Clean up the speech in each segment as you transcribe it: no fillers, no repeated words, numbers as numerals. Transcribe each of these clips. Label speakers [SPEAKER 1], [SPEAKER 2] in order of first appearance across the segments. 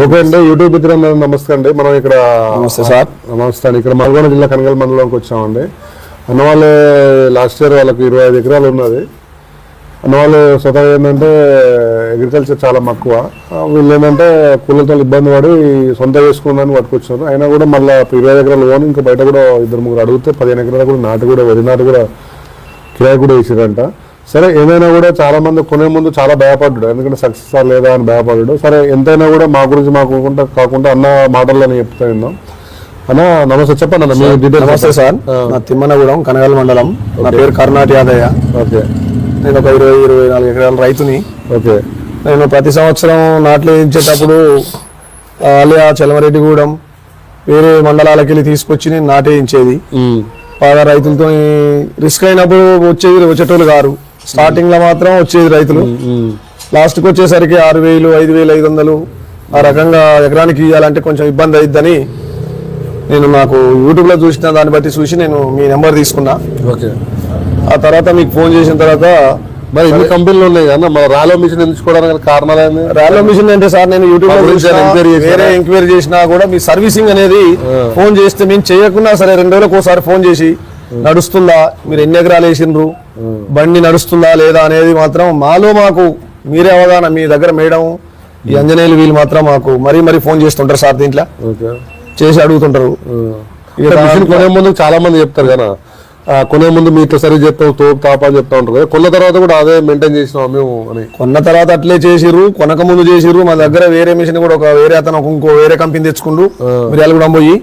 [SPEAKER 1] Okay అండి. YouTube మిత్రులందరూ నమస్తే అండి. మనం ఇక్కడ
[SPEAKER 2] నమస్తే సార్.
[SPEAKER 1] నమస్తే అండి. ఇక్కడ నల్గొండ జిల్లా కనగల్ మండలంకి వచ్చామండి. అన్న వాళ్ళు లాస్ట్ ఇయర్ వాళ్ళకి 25 ఎకరాలు ఉన్నది. అన్న వాళ్ళు స్వతహా ఏంటంటే అగ్రికల్చర్ చాలా మక్కువ. వీళ్ళు ఏంటంటే కూలీలతో ఇబ్బంది పడి సొంత చేసుకుందని పట్టుకొచ్చారు. అయినా కూడా మళ్ళీ 25 ఎకరాలు ఓన్, ఇంకా బయట కూడా 2-3 అడిగితే 15 ఎకరాలు కూడా నాటు కూడా వరి నాటు కూడా కిరాయి కూడా వేసారంట. సరే ఏమైనా కూడా చాలా మంది కొనే ముందు చాలా భయపడ్డాడు, ఎందుకంటే సక్సెస్ లేదా అని భయపడ్డాడు. సరే ఎంతైనా కూడా మా గురించి మాకు కాకుండా అన్న మాటల్లో చెప్తా విన్నాం. అన్న నమస్తే, చెప్పండి అన్న మీ డీటెయిల్స్.
[SPEAKER 2] నమస్తే సార్, నా తిమ్మనగూడెం కనగల్ మండలం. నా పేరు కర్ణాటి యాదయ్య.
[SPEAKER 1] ఓకే,
[SPEAKER 2] నేను ఒక 20-24 ఎకరాల రైతుని.
[SPEAKER 1] ఓకే,
[SPEAKER 2] నేను ప్రతి సంవత్సరం నాట్లు వేయించేటప్పుడు అలియా చెలమరెడ్డిగూడెం వేరే మండలాలకి వెళ్ళి తీసుకొచ్చి నేను నాటేయించేది. బాగా రైతులతో రిస్క్ అయినప్పుడు వచ్చేటోళ్ళు గారు. స్టార్టింగ్ లో మాత్రం వచ్చేది రైతులు. లాస్ట్కి వచ్చేసరికి 6,000, 5,500 ఆ రకంగా ఎకరానికి ఇవ్వాలంటే కొంచెం ఇబ్బంది అయిద్దని నేను నాకు యూట్యూబ్ లో చూసిన దాన్ని బట్టి చూసి నేను మీ నెంబర్ తీసుకున్నా.
[SPEAKER 1] ఓకే,
[SPEAKER 2] ఆ తర్వాత మీకు ఫోన్ చేసిన తర్వాత
[SPEAKER 1] మరి ఎన్ని కంపెనీలు ఉన్నాయి కదా మన రాలో మిషన్ ఎంచుకోవడానికి కారణాలు ఏంది?
[SPEAKER 2] రాలో మిషన్ అంటే సార్ నేను యూట్యూబ్ లో వేరే ఎంక్వైరీ చేసినా కూడా మీ సర్వీసింగ్ అనేది ఫోన్ చేస్తే మేము చేయకున్నా సరే 2 రోజులకు ఒకసారి ఫోన్ చేసి నడుస్తుందా, మీరు ఎన్ని ఎకరాలు వేసిండ్రు, బండి నడుస్తుందా లేదా అనేది మాత్రం మాకు మీరే అవగాహన. మీ దగ్గర మేడం ఈ అంజనేయులు వీళ్ళు మాత్రం మాకు మరీ ఫోన్ చేస్తుంటారు సార్. దీంట్లో చేసి అడుగుతుంటారు.
[SPEAKER 1] కొనే ముందు చాలా మంది చెప్తారు కదా, కొనే ముందు మీతో సరిగ్గా చెప్తాం, తోపు తాప అని చెప్తా ఉంటారు. కొన్న తర్వాత కూడా అదే మెయింటైన్ చేసినాం మేము అని.
[SPEAKER 2] కొన్న తర్వాత అట్లే చేసిర్రు, కొనక ముందు చేసిర్రు. మా దగ్గర వేరే మిషన్ కూడా వేరే అతను ఇంకో వేరే కంపెనీ తెచ్చుకుండు, మిర్యాలు కూడా పోయి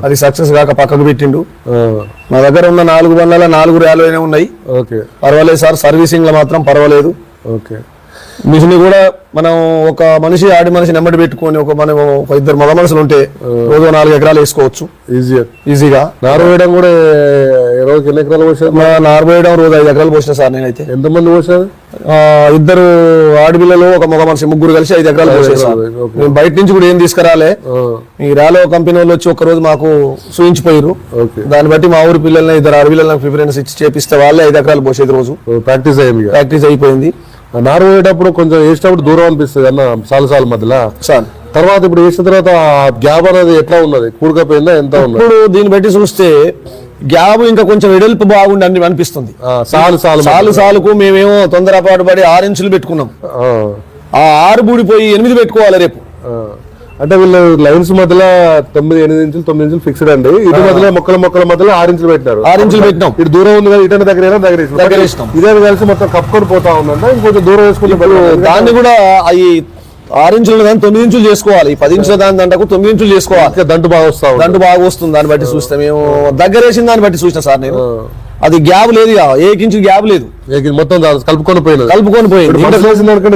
[SPEAKER 2] అది సక్సెస్ కాక పక్కకు పెట్టిండు. మా దగ్గర ఉన్న 4 బండ్ల 4 ర్యాలు అయినా ఉన్నాయి.
[SPEAKER 1] ఓకే, పర్వాలేదు
[SPEAKER 2] సార్. సర్వీసింగ్ లో మాత్రం పర్వాలేదు.
[SPEAKER 1] ఓకే,
[SPEAKER 2] మిషన్ కూడా మనం ఒక మనిషి ఆడి మనిషి నెంబడి పెట్టుకొని మనం ఒక 2 మగ మనుషులు ఉంటే రోజు 4 ఎకరాలు వేసుకోవచ్చు ఈజీగా.
[SPEAKER 1] నారు వేయడం కూడా రోజుకి ఎన్ని ఎకరాలు పోసారు?
[SPEAKER 2] నారు వేయడం రోజు 5 ఎకరాలు పోసిన సార్ నేనైతే.
[SPEAKER 1] ఎంతమంది పోసారు?
[SPEAKER 2] 2 ఆడపిల్లలు ఒక మగ మనిషి, 3 కలిసి 5 ఎకరాలు పోసేసారు. మేము బయట నుంచి కూడా ఏం తీసుకురాలే. ఈ రాలో కంపెనీ వాళ్ళు వచ్చి ఒక రోజు మాకు చూయించిపోయారు. దాన్ని బట్టి మా ఊరి పిల్లల్ని 2 ఆడపిల్లలకు ప్రిఫరెన్స్ ఇచ్చి చేపిస్తే వాళ్ళే 5 ఎకరాలు పోసేది. రోజు ప్రాక్టీస్ అయిపోయింది.
[SPEAKER 1] నారు వేసేటప్పుడు కొంచెం వేసేటప్పుడు దూరం అనిపిస్తుంది అన్న, సాలు మధ్యలో సార్. తర్వాత ఇప్పుడు వేసిన తర్వాత గ్యాప్ అనేది ఎట్లా ఉన్నది? కూడకపోయిందా? ఎంత ఉన్నది?
[SPEAKER 2] ఇప్పుడు దీన్ని బట్టి చూస్తే గ్యాప్ ఇంకా కొంచెం వెడల్పు బాగుండి అనిపిస్తుంది. సాలుకు మేమేమో తొందరపాటు పడి 6 ఇంచులు పెట్టుకున్నాం. ఆ 6 బూడిపోయి 8 పెట్టుకోవాలి రేపు.
[SPEAKER 1] అంటే వీళ్ళు లైన్స్ మధ్యలో 9 ఇంచులు ఫిక్స్డ్ అండి. ఇటు మధ్యలో మొక్కల మధ్యలో 6 ఇంచులు పెట్టినారు.
[SPEAKER 2] 6 ఇంచులు పెట్టినాం.
[SPEAKER 1] ఇటు దూరం ఉంది కదా, ఇటు దగ్గర ఇస్తాం. ఇదే కలిసి మొత్తం కప్పుకొని పోతా ఉందంటే ఇంకొంచెం దూరం వేసుకుంటే
[SPEAKER 2] దాన్ని కూడా అవి 6 ఇంచులు దాన్ని 9 ఇంచులు చేసుకోవాలి. 10 ఇంచుల దాని దంటకు 9 ఇంచులు చేసుకోవాలి.
[SPEAKER 1] దంటు బాగా
[SPEAKER 2] వస్తుంది. దాన్ని బట్టి చూస్తే మేము దగ్గర వేసిన దాన్ని బట్టి చూసిన సార్ నేను. అది గ్యాప్ లేదు, 1 ఇంచు గ్యాప్ లేదు.
[SPEAKER 1] మొత్తం కలుపుకొని పోయింది.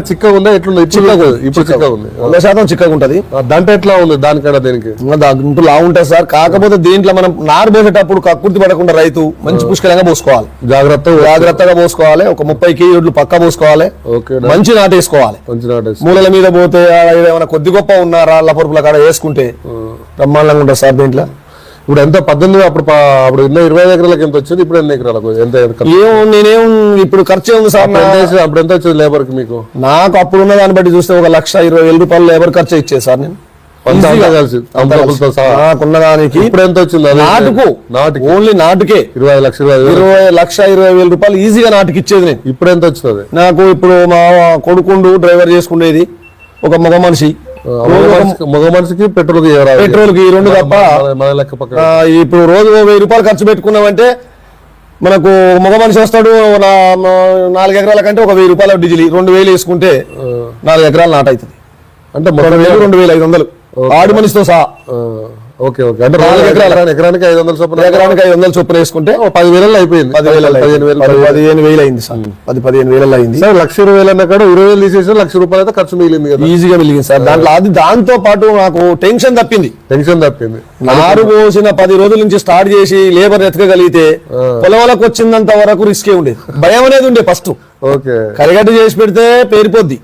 [SPEAKER 1] చిక్కగా ఉందా? ఎట్లుంది? ఇప్పుడు చిక్కగా ఉంది.
[SPEAKER 2] 100% చిక్కగా ఉంటది.
[SPEAKER 1] దంట ఎట్లా ఉంది దానికన్నా దీనికి?
[SPEAKER 2] దాంట్లో లా ఉంటుంది సార్. కాకపోతే దీంట్లో మనం నారు పోసేటప్పుడు కక్కుర్తి పడకుండా రైతు మంచి పుష్కలంగా పోసుకోవాలి. జాగ్రత్తగా పోసుకోవాలి. ఒక 30 కేజీలు పక్క పోసుకోవాలి. మంచి నాటేసుకోవాలి. మూలల మీద పోతే ఏమైనా కొద్ది గొప్ప ఉన్న రాళ్ళ పొరుపుల కాడ వేసుకుంటే బ్రహ్మాండంగా ఉంటుంది సార్. దీంట్లో
[SPEAKER 1] ఇప్పుడు ఎంత 18 అప్పుడు 25 ఎకరాలకు ఎంత వచ్చింది? ఇప్పుడు ఎన్ని ఎకరాలకు ఎంత?
[SPEAKER 2] నేనేం ఇప్పుడు ఖర్చు ఉంది సార్.
[SPEAKER 1] అప్పుడు ఎంత వచ్చింది లేబర్ కి మీకు?
[SPEAKER 2] నాకు అప్పుడున్న దాన్ని బట్టి చూస్తే 1,20,000 రూపాయలు లేబర్ ఖర్చు ఇచ్చేది సార్ నేను. నాకున్నదానికి
[SPEAKER 1] ఇప్పుడు ఎంత వచ్చింది?
[SPEAKER 2] ఓన్లీ నాటుకే 20,20,000 రూపాయలు ఈజీగా నాటుకి ఇచ్చేది నేను.
[SPEAKER 1] ఇప్పుడు ఎంత వచ్చింది నాకు?
[SPEAKER 2] ఇప్పుడు మా కొడుకుండు డ్రైవర్ చేసుకునేది ఒక మగ మనిషి.
[SPEAKER 1] మగ మనిషికి పెట్రోల్ కి
[SPEAKER 2] 2 తప్ప. ఇప్పుడు రోజు 1,000 రూపాయలు ఖర్చు పెట్టుకున్నామంటే మనకు మగ మనిషి వస్తాడు 4 ఎకరాల కంటే 1,000 రూపాయల డీజిల్ 2,000 వేసుకుంటే 4 ఎకరాలు నాట అవుతుంది.
[SPEAKER 1] అంటే
[SPEAKER 2] 2,500 ఆడు మనిషితో సహా.
[SPEAKER 1] Okay, okay. అంటే ఎకరానికి 500
[SPEAKER 2] చొప్పున వేసుకుంటే
[SPEAKER 1] 10,000 అయిపోయింది.
[SPEAKER 2] 15,000 అయింది సార్. 15,000 అయింది.
[SPEAKER 1] 1,20,000 అన్న కాడ 20,000 తీసేసి 1,00,000 రూపాయలు అయితే ఖర్చు మిగిలింది కదా?
[SPEAKER 2] ఈజీగా మిగిలింది సార్. దాంతో పాటు నాకు టెన్షన్ తప్పింది. నారు పోసిన 10 రోజుల నుంచి స్టార్ట్ చేసి లేబర్ ఎతకగలిగితే పొలంలోకి వచ్చినంత వరకు రిస్కే ఉండేది. భయం అనేది ఉండే ఫస్ట్. కరిగట్టు చేసి పెడితే పేరిపోద్ది.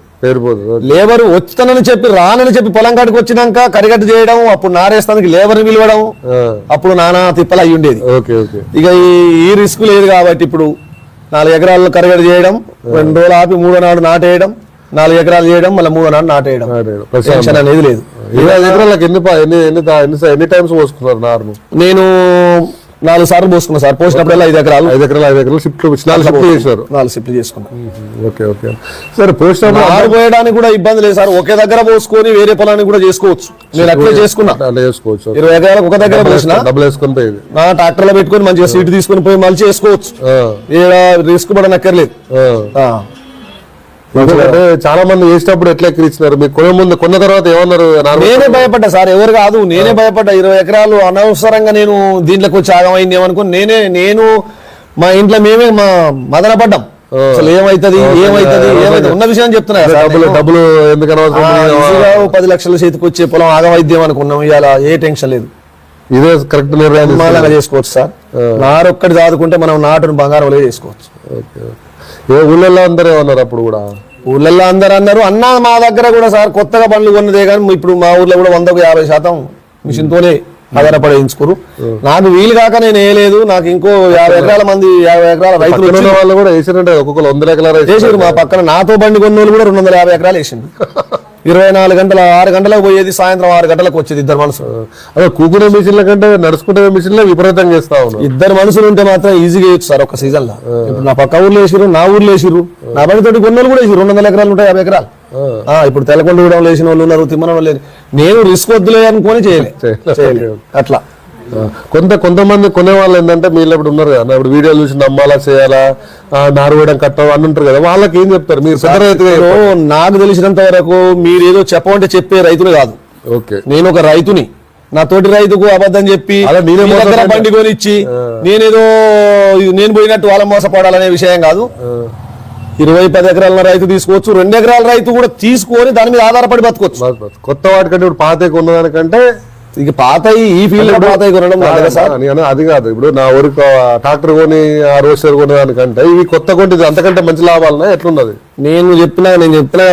[SPEAKER 2] లేబర్ వచ్చానని చెప్పి రానని చెప్పి పొలం కాడికి వచ్చినాక కరిగట్టు చేయడం, అప్పుడు నారేస్తానికి లేబర్ పిలవడం, అప్పుడు నానా తిప్పలు అయ్యి ఉండేది. ఇక ఈ రిస్క్ లేదు కాబట్టి ఇప్పుడు 4 ఎకరాలు కరిగట్టు చేయడం, 2 రోజులు ఆపి 3వ నాడు నాటేయడం, 4 ఎకరాలు చేయడం, మళ్ళీ 3వ నాడు నాటేయడం. టెన్షన్ అనేది లేదు.
[SPEAKER 1] 25 ఎకరాలకు ఎన్ని టైమ్స్ పోసుకున్నారు నారును?
[SPEAKER 2] నేను 4 సార్లు పోసుకున్నా సార్. పోసినప్పుడల్లా 5 ఎకరాలు
[SPEAKER 1] 5 ఎకరాలు షిఫ్ట్ 4 షిఫ్ట్ చేశారు.
[SPEAKER 2] 4 షిఫ్ట్లు చేసుకున్నా.
[SPEAKER 1] ఓకే సరే. పోసినప్పుడు
[SPEAKER 2] నారు పోయడానికి కూడా ఇబ్బంది లేదు సార్. ఒకే దగ్గర పోసుకొని వేరే పొలానికి కూడా చేసుకోవచ్చు. నేను అట్లే చేసుకున్నా.
[SPEAKER 1] చేసుకోవచ్చు.
[SPEAKER 2] 20 ఎకరాలకు ఒక దగ్గర పోసిన
[SPEAKER 1] డబ్బులు వేసుకొని పోయేది.
[SPEAKER 2] నా ట్రాక్టర్ లో పెట్టుకొని మంచిగా సీట్ తీసుకొని పోయి మళ్ళీ చేసుకోవచ్చు. రిస్క్ పడనక్కర్లేదు.
[SPEAKER 1] ఎందుకంటే చాలా మంది వేసేటప్పుడు ఎట్లా ఎక్కిరిచ్చినారు? మీకు కొన్న తర్వాత ఏమన్నారు?
[SPEAKER 2] నేనే భయపడ్డా సార్, ఎవరు కాదు, నేనే భయపడ్డా. 20 ఎకరాలు అనవసరంగా నేను దీంట్లోకి వచ్చి ఆగమైంది ఏమనుకుని నేను మా ఇంట్లో మేమే మదన పడ్డాం. అసలు ఏమైతుంది ఉన్న విషయం చెప్తున్నా.
[SPEAKER 1] డబ్బులు ఎందుకన్నా
[SPEAKER 2] 10 లక్షల చేతికి వచ్చే పొలం ఆగమైద్యం అనుకున్నాం. ఇవాళ ఏ టెన్షన్ లేదు.
[SPEAKER 1] ఇదే కరెక్ట్ నిర్ణయం
[SPEAKER 2] చేసుకోవచ్చు సార్. నారొక్కటి దాదుకుంటే మనం నాటును బంగారం చేసుకోవచ్చు.
[SPEAKER 1] ఏ ఊళ్ళల్లో అందరూ ఏమన్నారు అప్పుడు కూడా?
[SPEAKER 2] ఊళ్ళల్లో అందరూ అన్నారు అన్న. మా దగ్గర కూడా సార్ కొత్తగా బండ్లు కొన్నదే కానీ ఇప్పుడు మా ఊర్లో కూడా 100కు 50% మిషన్ తోనే ఆధారపడించుకోరు. నాకు వీలు కాక నేను వేయలేదు. నాకు ఇంకో 50 ఎకరాల మంది 50 ఎకరాల రైతులు
[SPEAKER 1] వాళ్ళు కూడా వేసారంటే ఒక్కొక్కరు 100 ఎకరాలు
[SPEAKER 2] వేసారు. మా పక్కన నాతో బండి కొన్న వాళ్ళు కూడా 250 ఎకరాలు వేసిండు. 24 గంటల 6 గంటలకు పోయేది, సాయంత్రం 6 గంటలకు వచ్చేది. 2 మనుషులు.
[SPEAKER 1] అదే కూకునే మిషన్ల కంటే నడుచుకుంటే మిషన్లే విపరీతంగా చేస్తా ఉన్నారు.
[SPEAKER 2] 2 మనుషులు ఉంటే మాత్రం ఈజీగా వేయచ్చు సార్ ఒక సీజన్ లో. ఇప్పుడు నా పక్క ఊర్లో వేసిరు, నా ఊర్లో వేసిరు, నా బండితోటి కొన్నోళ్ళు కూడా వేసిరు. 200 ఎకరాలు ఉంటాయి, 50 ఎకరాలు. ఇప్పుడు తెలకొండ కూడా వేసిన వాళ్ళు ఉన్నారు, తిమ్మనం వాళ్ళు. నేను రిస్క్ వద్దులే అనుకొని చేయలేదు అట్లా.
[SPEAKER 1] కొంతమంది కొనే వాళ్ళు ఏంటంటే మీరు ఇప్పుడు ఉన్నారు కదా, ఇప్పుడు వీడియోలు చూసి నమ్మాలా చేయాలా, నారు వేయడం కట్టం అని ఉంటారు కదా, వాళ్ళకి ఏం చెప్తారు మీరు? పెద్ద రైతు.
[SPEAKER 2] నాకు తెలిసినంత వరకు మీరు ఏదో చెప్పమంటే చెప్పే రైతులు కాదు.
[SPEAKER 1] ఓకే,
[SPEAKER 2] నేను ఒక రైతుని. నా తోటి రైతుకు అబద్ధం చెప్పి బండి కొనిచ్చి నేను పోయినట్టు వాళ్ళ మోసపడాలనే విషయం కాదు. 20-10 ఎకరాల రైతు తీసుకోవచ్చు, 2 ఎకరాల రైతు కూడా తీసుకొని దాని మీద ఆధారపడి బతకొచ్చు.
[SPEAKER 1] కొత్త వాటికంటే ఇప్పుడు పాత కొన్నదానికంటే
[SPEAKER 2] ఇక పాత ఈ ఫీల్డ్ పాత కొనడం
[SPEAKER 1] అది కాదు. ఇప్పుడు నా ఊరికి ట్రాక్టర్ కొని హార్వెస్టర్ కొనేదానికంటే ఇవి కొత్త కొంటే అంతకంటే మంచి లాభాలన్నా ఎట్లున్నది?
[SPEAKER 2] నేను చెప్తున్నా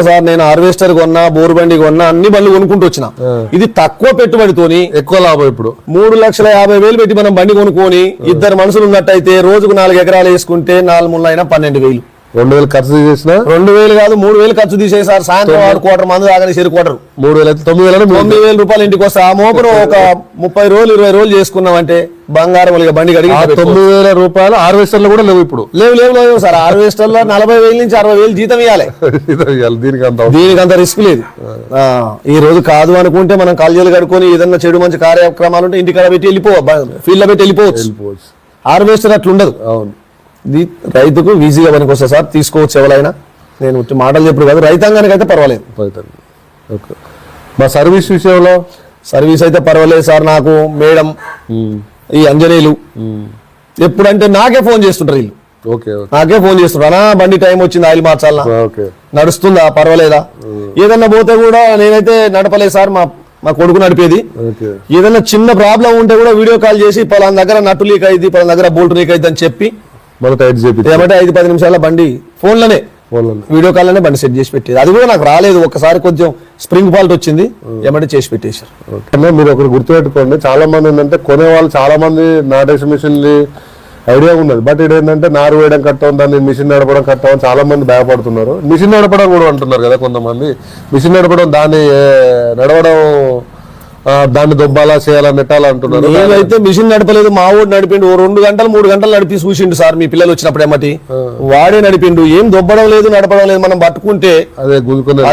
[SPEAKER 2] సార్, నేను హార్వెస్టర్ కొన్నా, బోరు బండి కొన్నా, అన్ని బండ్లు కొనుక్కుంటూ వచ్చిన. ఇది తక్కువ పెట్టుబడితోని
[SPEAKER 1] ఎక్కువ లాభం. ఇప్పుడు
[SPEAKER 2] 3,50,000 పెట్టి మనం బండి కొనుక్కొని 2 మనుషులు ఉన్నట్టయితే రోజుకు 4 ఎకరాలు వేసుకుంటే 4 ముళ్ళు అయినా 12,000.
[SPEAKER 1] 2,000 ఖర్చు తీసేసిన
[SPEAKER 2] 2,000 కాదు 3,000 ఖర్చు తీసేసి సార్. సాయంత్రం 1/4 మంది ఆగని చెరు క్వార్టర్ 9,000 రూపాయలు ఇంటికి వస్తా. ఆ మోపును ఒక 30 రోజులు 20 రోజులు చేసుకున్నామంటే బంగారం బండి కడిగి
[SPEAKER 1] 9,000 రూపాయలు హార్వెస్టర్ లో కూడా లేవు ఇప్పుడు.
[SPEAKER 2] లేవు సార్. హార్వెస్టర్ లో 40,000 నుంచి 60,000 జీతం ఇవ్వాలి. దీనికి అంత రిస్క్ లేదు. ఈ రోజు కాదు అనుకుంటే మనం కాలేజీలు కడుకొని ఏదన్నా చెడు మంచి కార్యక్రమాలు ఉంటే ఇంటికాడ పెట్టి ఫీల్డ్ లో పెట్టి వెళ్ళిపోవచ్చు. హార్వెస్టర్ అట్లుండదు. అవును, ఇది రైతుకు ఈజీగా పనికి వస్తుంది సార్. తీసుకోవచ్చు ఎవరైనా. నేను మాటలు చెప్పుడు కాదు, రైతాంగానికి అయితే పర్వాలేదు.
[SPEAKER 1] మా సర్వీస్ విషయంలో
[SPEAKER 2] సర్వీస్ అయితే పర్వాలేదు సార్. నాకు మేడం ఈ అంజనేయులు ఎప్పుడంటే నాకే ఫోన్ చేస్తుంటారు వీళ్ళు. నాకే ఫోన్ చేస్తుంటారు, అన్నా బండి టైం వచ్చింది, ఆయిల్ మార్చాలా, నడుస్తుందా, పర్వాలేదా. ఏదన్నా పోతే కూడా నేనైతే నడపలేదు సార్, మా కొడుకు నడిపేది. ఏదన్నా చిన్న ప్రాబ్లం ఉంటే కూడా వీడియో కాల్ చేసి పలానా దగ్గర నట్టు లీక్ అయింది, పలానా దగ్గర బోల్ట్ లీక్ అయింది అని చెప్పి ఏమంటే 5-10 నిమిషాల బండి ఫోన్లోనే వీడియో కాల్ లోనే బండి సెట్ చేసి పెట్టేది. అది కూడా నాకు రాలేదు. ఒకసారి కొంచెం స్ప్రింగ్ ఫాల్ట్ వచ్చింది, ఏమంటే చేసి పెట్టేశారు.
[SPEAKER 1] మీరు ఒకటి గుర్తుపెట్టుకోండి, చాలా మంది ఏంటంటే కొనే వాళ్ళు చాలా మంది నాటేషన్ మిషన్ ఐడియా ఉన్నది. బట్ ఇది ఏంటంటే నారు వేయడం కట్టం, దాన్ని మిషన్ నడపడం కట్టం, చాలా మంది భయపడుతున్నారు. మిషన్ నడపడం కూడా అంటున్నారు కదా కొంతమంది. మిషన్ నడపడం నడవడం దాన్ని దొబ్బాలా చేయాలా నెట్టాలా అంటున్నారు.
[SPEAKER 2] నేనైతే మిషన్ నడపలేదు, మా ఊడు నడిపిండు. 2 గంటలు 3 గంటలు నడిపి చూసిండు సార్. మీ పిల్లలు వచ్చినప్పుడు ఏమటి వాడే నడిపిండు. ఏం దొబ్బడం లేదు, నడపడం లేదు. మనం పట్టుకుంటే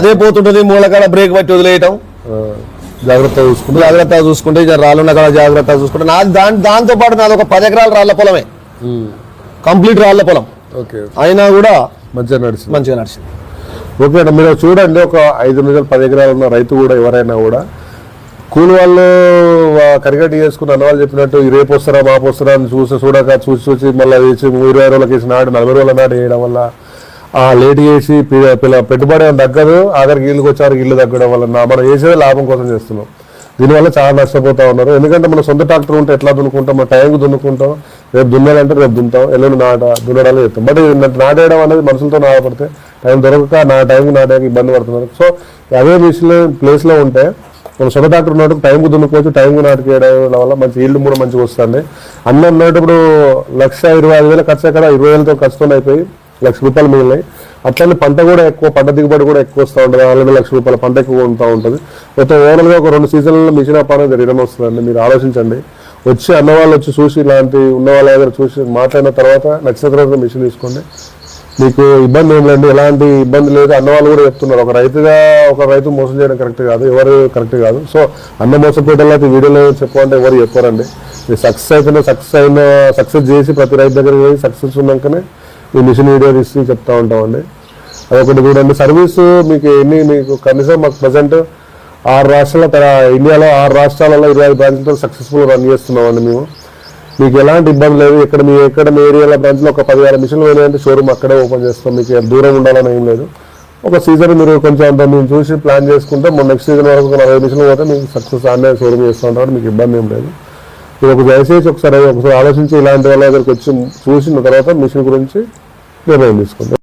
[SPEAKER 2] అదే పోతుంటది. మూలకాడ బ్రేక్ పట్టి వదిలేయటం. జాగ్రత్తగా చూసుకుంటే రాళ్ళున్న కాడ జాగ్రత్తగా చూసుకుంటే దాంతో పాటు నాది ఒక 10 ఎకరాల రాళ్ల పొలమే, కంప్లీట్ రాళ్ల పొలం. అయినా కూడా మంచిగా నడిచింది.
[SPEAKER 1] ఓకే అండి, మీరు చూడండి, ఒక 5 నుంచి 10 ఎకరాలు ఉన్న రైతు కూడా ఎవరైనా కూడా కూలి వాళ్ళు కరిగట్టి చేసుకుని అన్నవాళ్ళు చెప్పినట్టు ఈ రేపు వస్తారా మాపు వస్తారా అని చూసి మళ్ళీ 20 రోజులకి వేసి నాటి 40 రోజుల నాటి వేయడం వల్ల లేట్ చేసి పెట్టుబడి తగ్గదు. ఆఖరికి ఇల్లుకి వచ్చారు, ఇల్లు తగ్గడం వల్ల మనం వేసేది లాభం కోసం చేస్తున్నాం. దీనివల్ల చాలా నష్టపోతా ఉన్నారు. ఎందుకంటే మన సొంత ట్రాక్టర్ ఉంటే ఎట్లా దున్నుకుంటాం, మన టైంకి దున్నుకుంటాం. రేపు దున్నాలంటే రేపు దున్నుతాం, ఎల్లుండి దున్నడాలని చెప్తాం. బట్ నాటేయడం అనేది మనుషులతో ఆధారపడితే టైం దొరకక టైంకి నాటాక ఇబ్బంది పడుతున్నారు. సో అదే మిషన్ ప్లేస్లో ఉంటే మన సొంత ట్రాక్టర్ ఉన్నట్టు టైంకు దున్నుకోవచ్చు, టైంకు నాటుకేయడం వల్ల మంచి ఈల్డ్ కూడా మంచిగా వస్తుంది. అన్నీ ఉన్నప్పుడు 1,25,000 ఖర్చు అక్కడ 20,000తో ఖర్చుతో అయిపోయి 1,00,000 రూపాయలు మిగిలినాయి. అట్లనే పంట కూడా ఎక్కువ, పంట దిగుబడి కూడా ఎక్కువ వస్తూ ఉంటుంది. 40 లక్షల రూపాయల పంట ఎక్కువ ఉంటా ఉంటుంది. మొత్తం ఓవరాల్గా ఒక 2 సీజన్లలో మిషన్ అప్ అనేది రిటర్న్ వస్తుందండి. మీరు ఆలోచించండి. వచ్చి అన్నవాళ్ళు వచ్చి చూసి, ఇలాంటి ఉన్న వాళ్ళ దగ్గర చూసి మాట్లాడిన తర్వాత నచ్చిన తర్వాత మిషన్ తీసుకోండి. మీకు ఇబ్బంది ఏం లేదు, ఎలాంటి ఇబ్బంది లేదు. అన్నవాళ్ళు కూడా చెప్తున్నారు. ఒక రైతు మోసం చేయడం కరెక్ట్ కాదు, ఎవరు కరెక్ట్ కాదు. సో అన్న మోసపోయేటప్పుడు అయితే వీడియోలో చెప్పాలంటే ఎవరు చెప్పారండి. మీరు సక్సెస్ చేసి ప్రతి రైతు దగ్గర పోయి సక్సెస్ ఉన్నాకనే ఈ మిషన్ వీడియో తీసి చెప్తా ఉంటామండి. అదొకటి చూడండి. సర్వీస్ మీకు కనీసం మాకు ప్రజెంట్ 6 రాష్ట్రాల ఇండియాలో 6 రాష్ట్రాలలో 25 బ్రాంచ్లతో సక్సెస్ఫుల్ రన్ చేస్తున్నామండి మేము. మీకు ఎలాంటి ఇబ్బంది లేదు. ఎక్కడ మీ ఏరియాలో బ్రాంచ్లో ఒక 10,000 మిషన్లు పోయినాయంటే షోరూమ్ అక్కడే ఓపెన్ చేస్తాం. మీకు దూరం ఉండాలని ఏం లేదు. ఒక సీజన్ మీరు కొంచెం అంత మేము చూసి ప్లాన్ చేసుకుంటే నెక్స్ట్ సీజన్ వరకు ఒక 40 మిషన్లు పోతే మీకు సక్సెస్ ఆన్లైన్ షోరూమ్ చేస్తూ ఉంటారు. మీకు ఇబ్బంది ఏం లేదు. మీరు దయచేసి ఒకసారి ఆలోచించి ఇలాంటి వాళ్ళ దగ్గరికి వచ్చి చూసిన తర్వాత మిషన్ గురించి నిర్ణయం తీసుకోండి.